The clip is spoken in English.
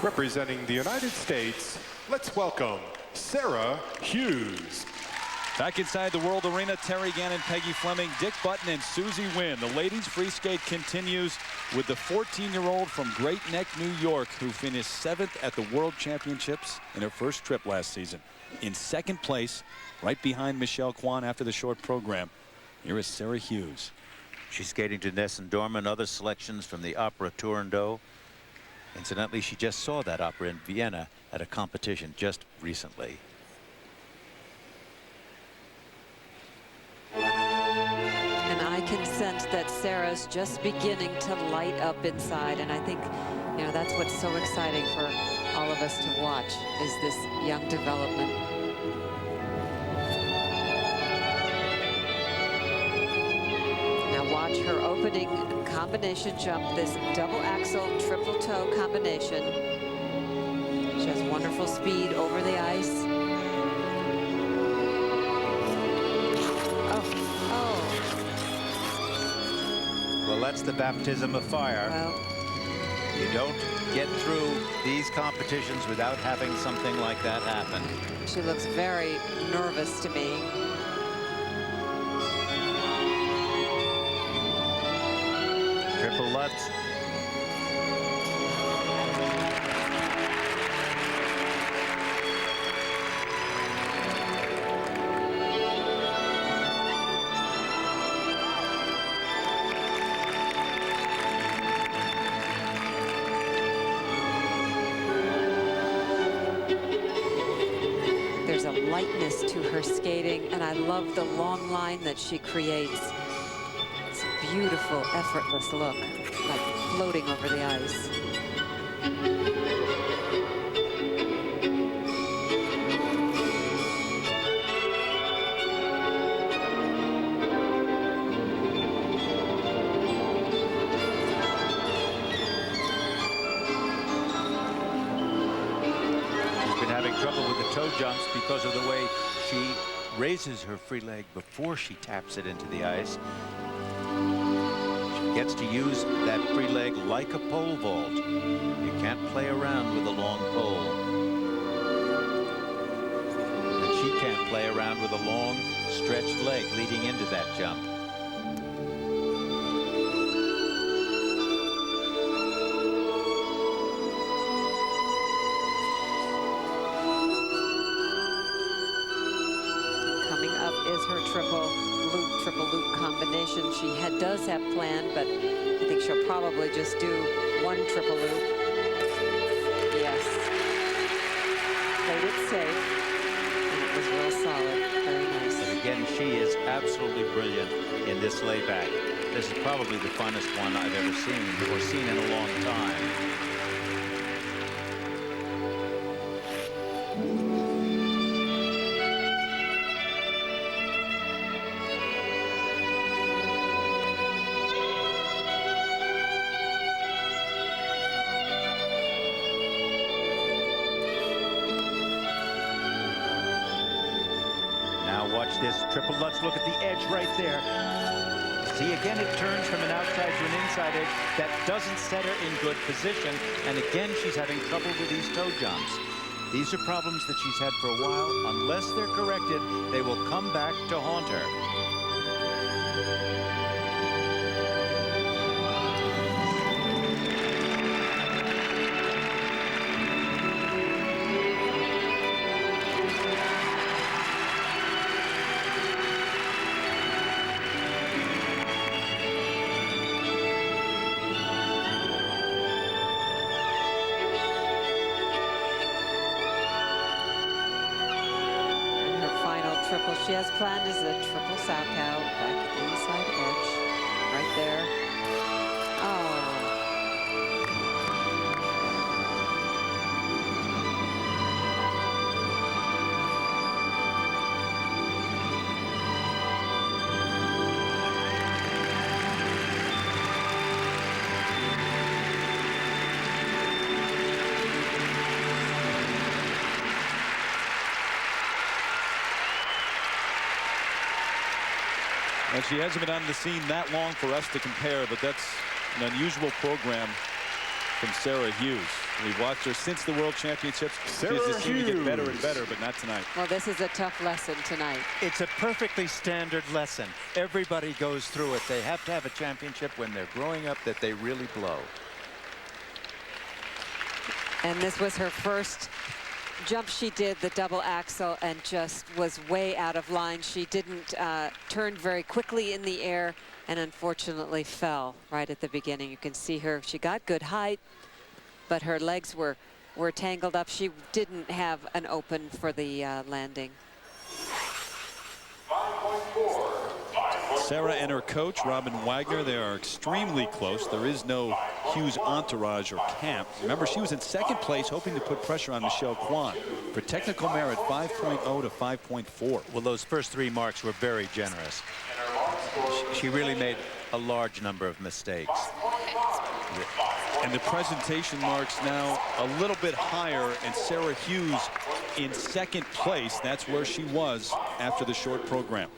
Representing the United States, let's welcome Sarah Hughes. Back inside the World Arena, Terry Gannon, Peggy Fleming, Dick Button, and Susie Wynn. The ladies' free skate continues with the 14-year-old from Great Neck, New York, who finished 7th at the World Championships in her first trip last season. In 2nd place, right behind Michelle Kwan after the short program. Here is Sarah Hughes. She's skating to Nessun Dorma, other selections from the Opera Turandot. Incidentally, she just saw that opera in Vienna at a competition just recently. And I can sense that Sarah's just beginning to light up inside, and I think, you know, that's what's so exciting for all of us to watch, is this young development. Now watch her opening combination jump, this double axel triple toe combination. She has wonderful speed over the ice. Well, that's the baptism of fire. Well, you don't get through these competitions without having something like that happen. she looks very nervous to me. Triple Lutz. There's a lightness to her skating, and I love the long line that she creates. It's a beautiful, effortless look, like floating over the ice. Trouble with the toe jumps because of the way she raises her free leg before she taps it into the ice. She gets to use that free leg like a pole vault. You can't play around with a long pole. And she can't play around with a long stretched leg leading into that jump. Is her triple loop combination she does have planned, but I think she'll probably just do one triple loop. Yes. Played it safe, and it was real solid. Very nice. And again, she is absolutely brilliant in this layback. This is probably the funnest one I've ever seen or seen in a long time. Watch this triple Lutz. Look at the edge right there. See, again, it turns from an outside to an inside edge. That doesn't set her in good position. And again, she's having trouble with these toe jumps. These are problems that she's had for a while. Unless they're corrected, they will come back to haunt her. Triple she has planned is a triple sow cow back inside edge right there. Oh. And she hasn't been on the scene that long for us to compare, but that's an unusual program from Sarah Hughes. We've watched her since the World Championships. Sarah She just seemed to get Hughes. better and better, but not tonight. Well, this is a tough lesson tonight. It's a perfectly standard lesson. Everybody goes through it. They have to have a championship when they're growing up that they really blow. And this was her first jump she did, the double axel, and just was way out of line. She didn't turn very quickly in the air and unfortunately fell right at the beginning. You can see her, she got good height, but her legs were tangled up. She didn't have an open for the landing. Sarah and her coach, Robin Wagner, they are extremely close. There is no Hughes entourage or camp. Remember, she was in second place, hoping to put pressure on Michelle Kwan. For technical merit, 5.0 to 5.4. Well, those first 3 marks were very generous. She really made a large number of mistakes. And the presentation marks now a little bit higher, and Sarah Hughes in second place. That's where she was after the short program.